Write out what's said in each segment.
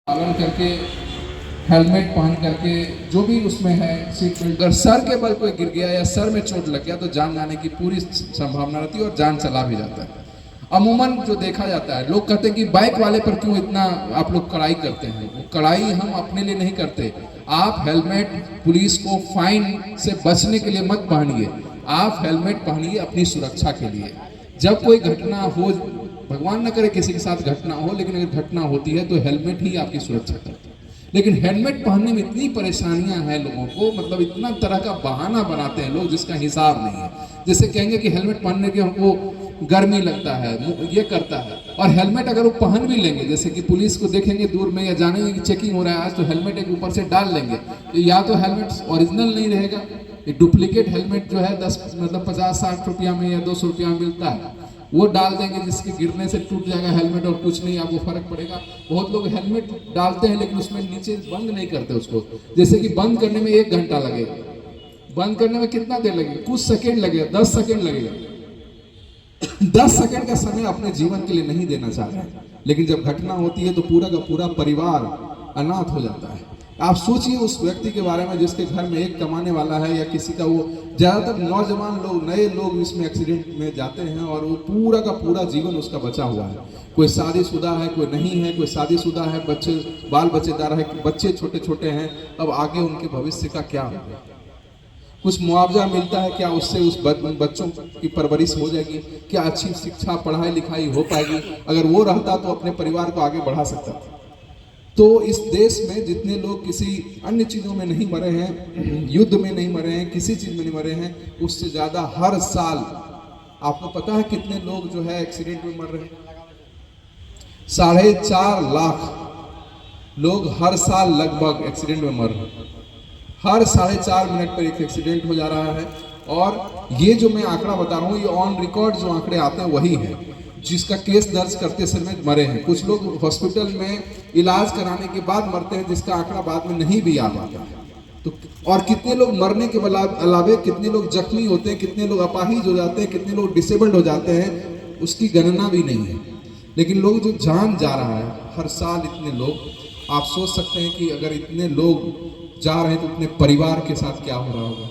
पालन करके हेलमेट पहन करके जो भी उसमें है सीट बेल्ट, अगर सर के बल कोई गिर गया या सर में चोट लग गया तो जान जाने की पूरी संभावना रहती है और जान चला भी जाता है। अमूमन जो देखा जाता है, लोग कहते हैं कि बाइक वाले पर क्यों इतना आप लोग कड़ाई करते हैं। वो कड़ाई हम अपने लिए नहीं करते। आप हेलमेट पुलिस को फाइन से बचने के लिए मत पहनिए, आप हेलमेट पहनिए अपनी सुरक्षा के लिए। जब कोई घटना हो, भगवान न करे किसी के साथ घटना हो, लेकिन अगर घटना होती है तो हेलमेट ही आपकी सुरक्षा करता है। लेकिन हेलमेट पहनने में इतनी परेशानियां हैं लोगों को, मतलब इतना तरह का बहाना बनाते हैं लोग जिसका हिसाब नहीं है। जैसे कहेंगे कि हेलमेट पहनने के हमको गर्मी लगता है, ये करता है। और हेलमेट अगर वो पहन भी लेंगे, जैसे कि पुलिस को देखेंगे दूर में या जानेंगे कि चेकिंग हो रहा है आज, तो हेलमेट एक ऊपर से डाल लेंगे, तो या तो हेलमेट ओरिजिनल नहीं रहेगा, ये डुप्लीकेट हेलमेट जो है 10 मतलब 50-60 रुपया में या 200 रुपया में मिलता है, वो डाल देंगे जिसके गिरने से टूट जाएगा हेलमेट और कुछ नहीं आपको फर्क पड़ेगा। बहुत लोग हेलमेट डालते हैं लेकिन उसमें नीचे बंद नहीं करते उसको, जैसे कि बंद करने में 1 घंटा लगेगा, बंद करने में कितना देर लगेगा, कुछ सेकंड लगेगा, 10 सेकंड लगेगा। 10 सेकंड का समय अपने जीवन के लिए नहीं देना चाह रहे हैं, लेकिन जब घटना होती है तो पूरा का पूरा परिवार अनाथ हो जाता है। आप सोचिए उस व्यक्ति के बारे में जिसके घर में एक कमाने वाला है या किसी का, वो ज़्यादातर नौजवान लोग, नए लोग इसमें एक्सीडेंट में जाते हैं और वो पूरा का पूरा जीवन उसका बचा हुआ है। कोई शादीशुदा है, कोई नहीं है, कोई शादीशुदा है, बच्चे बाल बच्चेदार है, बच्चे छोटे छोटे हैं, अब आगे उनके भविष्य का क्या होगा। कुछ मुआवजा मिलता है क्या, उससे उस बच्चों की परवरिश हो जाएगी क्या, अच्छी शिक्षा पढ़ाई लिखाई हो पाएगी। अगर वो रहता तो अपने परिवार को आगे बढ़ा सकता था। तो इस देश में जितने लोग किसी अन्य चीज़ों में नहीं मरे हैं, युद्ध में नहीं मरे हैं, किसी चीज़ में नहीं मरे हैं, उससे ज़्यादा हर साल आपको पता है कितने लोग जो है एक्सीडेंट में मर रहे हैं। 4.5 लाख लोग हर साल लगभग एक्सीडेंट में मर रहे हैं। हर 4.5 मिनट पर एक एक्सीडेंट हो जा रहा है। और ये जो मैं आंकड़ा बता रहा हूँ, ये ऑन रिकॉर्ड जो आंकड़े आते हैं वही है, जिसका केस दर्ज करते समय मरे हैं। कुछ लोग हॉस्पिटल में इलाज कराने के बाद मरते हैं, जिसका आंकड़ा बाद में नहीं भी आ पाता। तो और कितने लोग मरने के अलावे कितने लोग जख्मी होते हैं, कितने लोग अपाहिज हो जाते हैं, कितने लोग डिसेबल्ड हो जाते हैं, उसकी गणना भी नहीं है। लेकिन लोग जो जान जा रहा है हर साल, इतने लोग, आप सोच सकते हैं कि अगर इतने लोग जा रहे हैं तो अपने परिवार के साथ क्या हो रहा होगा।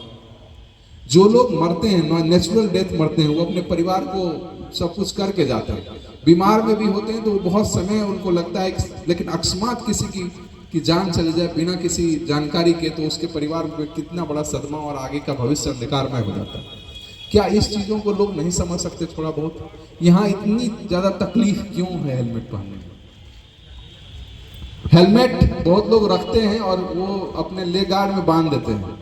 जो लोग मरते हैं, नेचुरल डेथ मरते हैं, वो अपने परिवार को सब कुछ करके जाते हैं। बीमार में भी होते हैं तो बहुत समय उनको लगता है, लेकिन अकस्मात किसी की जान चली जाए बिना किसी जानकारी के, तो उसके परिवार में कितना बड़ा सदमा और आगे का भविष्य अंधकारमय हो जाता है। क्या इस चीज़ों को लोग नहीं समझ सकते थोड़ा बहुत? यहाँ इतनी ज़्यादा तकलीफ क्यों है हेलमेट पहनने में? हेलमेट बहुत लोग रखते हैं और वो अपने ले गार्ड में बांध देते हैं,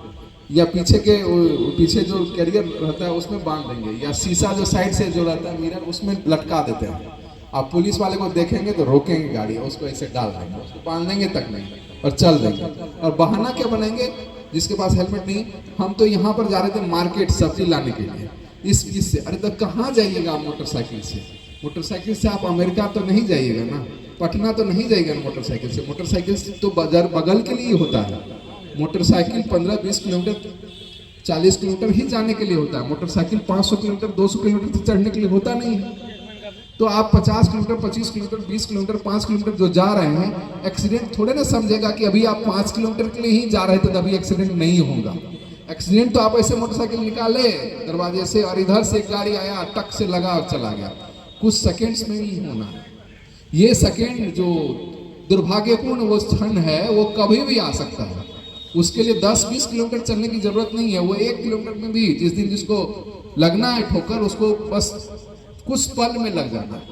या पीछे जो कैरियर रहता है उसमें बांध देंगे, या शीशा जो साइड से जो रहता है मिरर, उसमें लटका देते हैं। आप पुलिस वाले को देखेंगे तो रोकेंगे गाड़ी, उसको ऐसे डाल देंगे, उसको बांध देंगे तक नहीं और चल देंगे। और बहाना क्या बनाएंगे, जिसके पास हेलमेट नहीं, हम तो यहाँ पर जा रहे थे मार्केट सब्जी लाने के लिए, इस चीज से। अरे तो कहाँ जाइएगा आप मोटरसाइकिल से? मोटरसाइकिल से आप अमेरिका तो नहीं जाइएगा ना, पटना तो नहीं जाइएगा मोटरसाइकिल से। मोटरसाइकिल से तो बगल के लिए होता है। मोटरसाइकिल 15-20 किलोमीटर 40 किलोमीटर ही जाने के लिए होता है। मोटरसाइकिल 500 किलोमीटर 200 किलोमीटर तक चढ़ने के लिए होता नहीं है। तो आप 50 किलोमीटर 25 किलोमीटर 20 किलोमीटर 5 किलोमीटर जो जा रहे हैं, एक्सीडेंट थोड़े ना समझेगा कि अभी आप 5 किलोमीटर के लिए ही जा रहे थे तभी एक्सीडेंट नहीं होगा। एक्सीडेंट तो आप ऐसे मोटरसाइकिल निकाले दरवाजे से और इधर से एक गाड़ी आया, टक से लगा और चला गया, कुछ सेकेंड्स में ही होना है। ये सेकेंड जो दुर्भाग्यपूर्ण वो क्षण है, वो कभी भी आ सकता है। उसके लिए 10-20 किलोमीटर चलने की जरूरत नहीं है। वो 1 किलोमीटर में भी जिस दिन जिसको लगना है ठोकर, उसको बस कुछ पल में लग जाना है।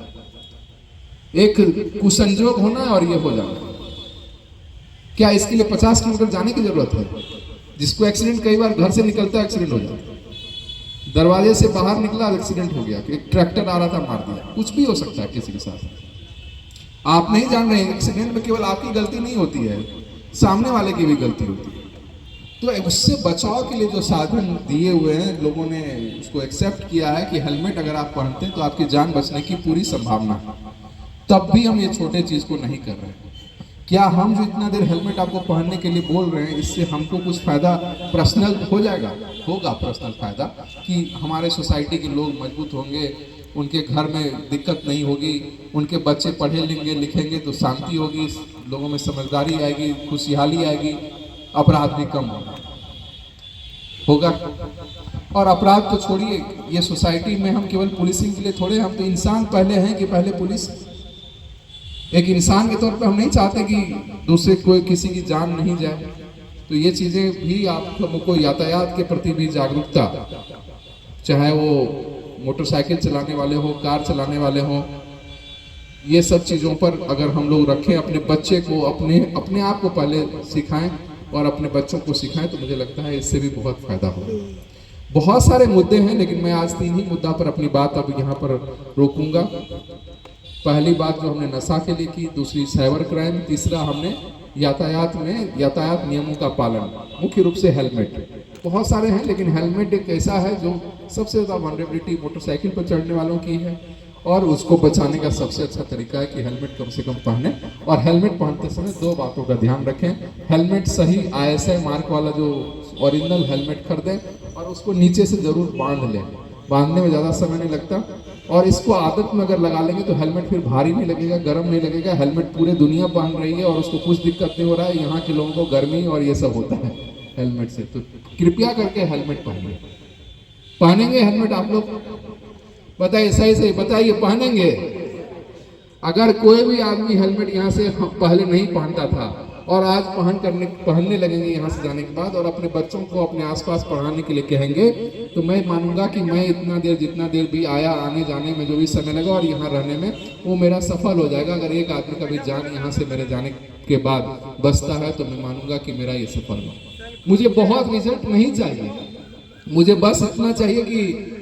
एक कुसंजोग होना और ये हो जाना। क्या इसके लिए 50 किलोमीटर जाने की जरूरत है? जिसको एक्सीडेंट, कई बार घर से निकलता है एक्सीडेंट हो जाता है, दरवाजे से बाहर निकला एक्सीडेंट हो गया, एक ट्रैक्टर आ रहा था मार दिया, कुछ भी हो सकता है किसी के साथ। आप नहीं जान रहे हैं, एक्सीडेंट में केवल आपकी गलती नहीं होती है, सामने वाले की भी गलती होती है। तो उससे बचाव के लिए जो साधन दिए हुए हैं, लोगों ने उसको एक्सेप्ट किया है कि हेलमेट अगर आप पहनते हैं तो आपकी जान बचने की पूरी संभावना है। तब भी हम ये छोटे चीज़ को नहीं कर रहे हैं। क्या हम जो इतना देर हेलमेट आपको पहनने के लिए बोल रहे हैं, इससे हमको कुछ फ़ायदा पर्सनल हो जाएगा? होगा पर्सनल फ़ायदा, कि हमारे सोसाइटी के लोग मजबूत होंगे, उनके घर में दिक्कत नहीं होगी, उनके बच्चे पढ़े लिखेंगे तो शांति होगी, लोगों में समझदारी आएगी, खुशहाली आएगी, अपराध भी कम होगा। और अपराध तो छोड़िए, ये सोसाइटी में हम केवल पुलिसिंग के लिए थोड़े, हम तो इंसान पहले हैं कि पहले पुलिस। एक इंसान के तौर पे हम नहीं चाहते कि दूसरे कोई किसी की जान नहीं जाए। तो ये चीज़ें भी आप हमको यातायात के प्रति भी जागरूकता, चाहे वो मोटरसाइकिल चलाने वाले हो, कार चलाने वाले हो, ये सब चीज़ों पर अगर हम लोग रखें, अपने बच्चे को अपने आप को पहले सिखाएं और अपने बच्चों को सिखाएं, तो मुझे लगता है इससे भी बहुत फायदा होगा। बहुत सारे मुद्दे हैं, लेकिन मैं आज 3 ही मुद्दा पर अपनी बात अब यहाँ पर रोकूंगा। पहली बात जो हमने नशा के लिए की, दूसरी साइबर क्राइम, तीसरा हमने यातायात में यातायात नियमों का पालन, मुख्य रूप से हेलमेट। बहुत सारे हैं, लेकिन हेलमेट एक ऐसा है जो सबसे ज़्यादा वनरेबिलिटी मोटरसाइकिल पर चढ़ने वालों की है, और उसको बचाने का सबसे अच्छा तरीका है कि हेलमेट कम से कम पहने। और हेलमेट पहनते समय 2 बातों का ध्यान रखें। हेलमेट सही ISI मार्क वाला जो ओरिजिनल हेलमेट खरीदें, और उसको नीचे से ज़रूर बांध लें। बांधने में ज़्यादा समय नहीं लगता, और इसको आदत में अगर लगा लेंगे तो हेलमेट फिर भारी नहीं लगेगा, गर्म नहीं लगेगा। हेलमेट पूरे दुनिया पहन रही है और उसको कुछ दिक्कत नहीं हो रहा है। यहाँ के लोगों को गर्मी और ये सब होता है हेलमेट से, तो कृपया करके हेलमेट पहनेंगे हेलमेट आप लोग? बताइए, सही बताइए, पहनेंगे? अगर कोई भी आदमी हेलमेट यहाँ से पहले नहीं पहनता था और आज पहनने लगेंगे यहाँ से जाने के बाद, और अपने बच्चों को अपने आसपास पढ़ाने के लिए कहेंगे, तो मैं मानूंगा कि मैं जितना देर भी आया, आने जाने में जो भी समय लगा और यहाँ रहने में, वो मेरा सफल हो जाएगा। अगर एक आदमी का भी जान यहाँ से मेरे जाने के बाद बचता है, तो मैं मानूंगा कि मेरा ये सफल हुआ। मुझे बहुत रिजल्ट नहीं चाहिए, मुझे बस इतना चाहिए कि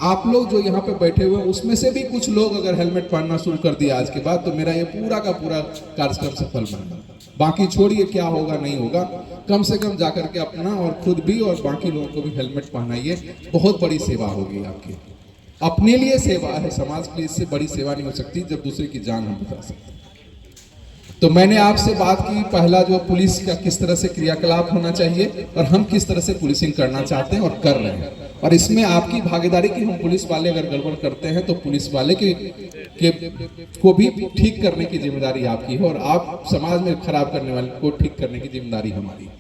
आप लोग जो यहाँ पे बैठे हुए हैं, उसमें से भी कुछ लोग अगर हेलमेट पहनना शुरू कर दिया आज के बाद, तो मेरा ये पूरा का पूरा कार्यक्रम सफल बनेगा। बाकी छोड़िए क्या होगा नहीं होगा, कम से कम जाकर के अपना और खुद भी और बाकी लोगों को भी हेलमेट पहनाइए। बहुत बड़ी सेवा होगी आपकी, अपने लिए सेवा है, समाज के लिए इससे बड़ी सेवा नहीं हो सकती जब दूसरे की जान हम बचा सकते हैं। तो मैंने आपसे बात की, पहला जो पुलिस का किस तरह से क्रियाकलाप होना चाहिए और हम किस तरह से पुलिसिंग करना चाहते हैं और कर रहे हैं, और इसमें आपकी भागीदारी की। हम पुलिस वाले अगर गड़बड़ करते हैं तो पुलिस वाले को भी ठीक करने की जिम्मेदारी आपकी है, और आप समाज में खराब करने वाले को ठीक करने की जिम्मेदारी हमारी है।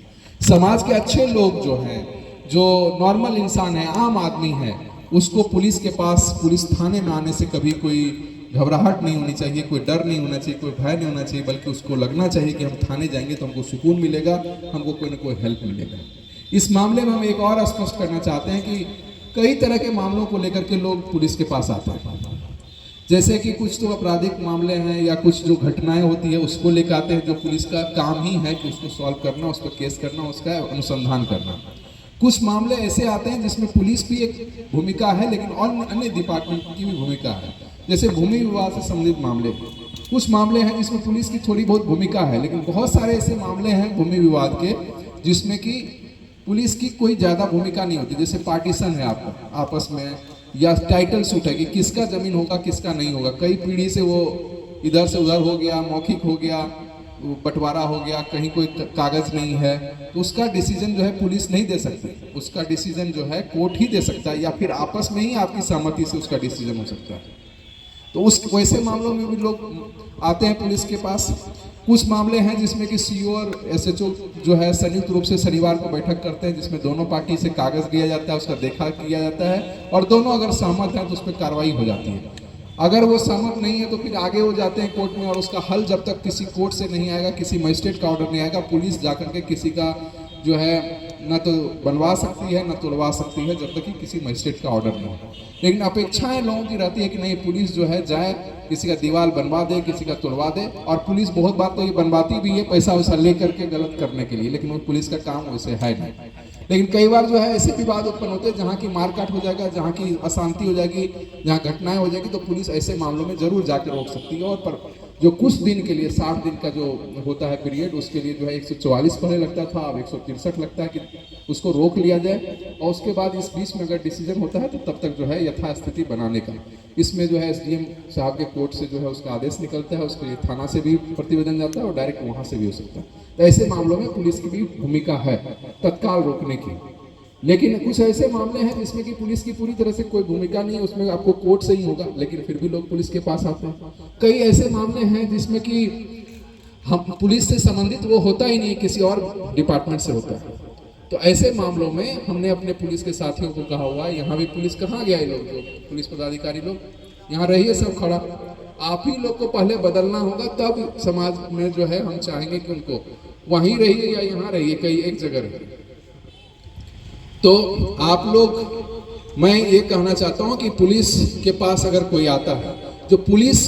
समाज के अच्छे लोग जो हैं, जो नॉर्मल इंसान है, आम आदमी है, उसको पुलिस के पास, पुलिस थाने में आने से कभी कोई घबराहट नहीं होनी चाहिए, कोई डर नहीं होना चाहिए, कोई भय नहीं होना चाहिए, बल्कि उसको लगना चाहिए कि हम थाने जाएंगे तो हमको सुकून मिलेगा, हमको कोई ना कोई हेल्प मिलेगा। इस मामले में हम एक और स्पष्ट करना चाहते हैं कि कई तरह के मामलों को लेकर के लोग पुलिस के पास आते हैं। जैसे कि कुछ तो आपराधिक मामले हैं या कुछ जो घटनाएं होती है उसको लेकर आते हैं, जो पुलिस का काम ही है कि उसको सॉल्व करना, उस पर केस करना, उसका अनुसंधान करना। कुछ मामले ऐसे आते हैं जिसमें पुलिस भी एक भूमिका है, लेकिन अन्य डिपार्टमेंट की भी भूमिका है। जैसे भूमि विवाद से संबंधित मामले, कुछ मामले हैं जिसमें पुलिस की थोड़ी बहुत भूमिका है, लेकिन बहुत सारे ऐसे मामले हैं भूमि विवाद के जिसमें कि पुलिस की कोई ज़्यादा भूमिका नहीं होती। जैसे पार्टीशन है आपका आपस में, या टाइटल सूट है कि किसका ज़मीन होगा किसका नहीं होगा, कई पीढ़ी से वो इधर से उधर हो गया, मौखिक हो गया, बंटवारा हो गया, कहीं कोई कागज़ नहीं है, तो उसका डिसीजन जो है पुलिस नहीं दे सकती, उसका डिसीजन जो है कोर्ट ही दे सकता है, या फिर आपस में ही आपकी सहमति से उसका डिसीजन हो सकता है। तो उस वैसे मामलों में भी लोग आते हैं पुलिस के पास। कुछ मामले हैं जिसमें कि CO और SHO जो है संयुक्त रूप से शनिवार को बैठक करते हैं, जिसमें दोनों पार्टी से कागज़ दिया जाता है, उसका देखा किया जाता है, और दोनों अगर सहमत हैं तो उस पर कार्रवाई हो जाती है। अगर वो सहमत नहीं है तो फिर आगे वो जाते हैं कोर्ट में, और उसका हल जब तक किसी कोर्ट से नहीं आएगा, किसी मजिस्ट्रेट का ऑर्डर नहीं आएगा, पुलिस जाकर के किसी का जो है न तो बनवा सकती है न तोड़वा सकती है, जब तक कि किसी मजिस्ट्रेट का ऑर्डर नहीं हो। लेकिन अपेक्षाएं लोगों की रहती है कि नहीं, पुलिस जो है जाए, किसी का दीवार बनवा दे, किसी का तोड़वा दे। और पुलिस बहुत बार तो ये बनवाती भी है पैसा वैसा ले करके गलत करने के लिए, लेकिन वो पुलिस का काम वैसे है नहीं। लेकिन कई बार जो है ऐसे विवाद उत्पन्न होते हैं जहाँ की मारकाट हो जाएगा, जहाँ की अशांति हो जाएगी, जहाँ घटनाएं हो जाएगी, तो पुलिस ऐसे मामलों में जरूर जाकर रोक सकती है। और पर जो कुछ दिन के लिए 60 दिन का जो होता है पीरियड, उसके लिए जो है 144 पहले लगता था, अब 163 लगता है कि उसको रोक लिया जाए, और उसके बाद इस बीच में अगर डिसीजन होता है तो तब तक जो है यथास्थिति बनाने का, इसमें जो है SDM साहब के कोर्ट से जो है उसका आदेश निकलता है, उसके लिए थाना से भी प्रतिवेदन जाता है और डायरेक्ट वहाँ से भी हो सकता है। तो ऐसे मामलों में पुलिस की भी भूमिका है तत्काल रोकने की। लेकिन कुछ ऐसे मामले हैं जिसमें कि पुलिस की पूरी तरह से कोई भूमिका नहीं है, उसमें आपको कोर्ट से ही होगा, लेकिन फिर भी लोग पुलिस के पास आते हैं। कई ऐसे मामले हैं जिसमें कि हम पुलिस से संबंधित वो होता ही नहीं, किसी और डिपार्टमेंट से होता है। तो ऐसे मामलों में हमने अपने पुलिस के साथियों को कहा हुआ है, यहाँ भी पुलिस कहाँ गया, ये लोग जो पुलिस पदाधिकारी लोग यहाँ रहिए सब खड़ा, आप ही लोग को पहले बदलना होगा, तब समाज में जो है हम चाहेंगे कि उनको वहीं रहिए या यहाँ रहिए, कहीं एक जगह रहिए। तो आप लोग, मैं ये कहना चाहता हूँ कि पुलिस के पास अगर कोई आता है जो पुलिस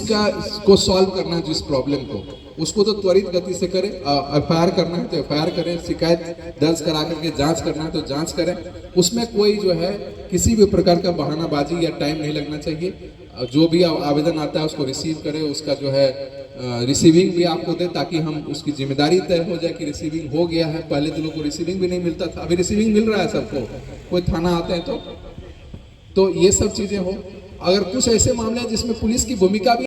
को सॉल्व करना है जिस प्रॉब्लम को, उसको तो त्वरित गति से करे। एफआईआर करना है तो एफआईआर करें, शिकायत दर्ज करा करके जांच करना है तो जांच करें, उसमें कोई जो है किसी भी प्रकार का बहानाबाजी या टाइम नहीं लगना चाहिए। जो भी आवेदन आता है उसको रिसीव करें, उसका जो है रिसीविंग भी आपको दे, ताकि हम उसकी जिम्मेदारी तय हो जाए कि रिसीविंग हो गया है। पहले तो लोगों को रिसीविंग भी नहीं मिलता था, अभी रिसीविंग मिल रहा है सबको, कोई थाना आते हैं तो ये सब चीजें हो। अगर कुछ ऐसे मामले हैं जिसमें पुलिस की भूमिका भी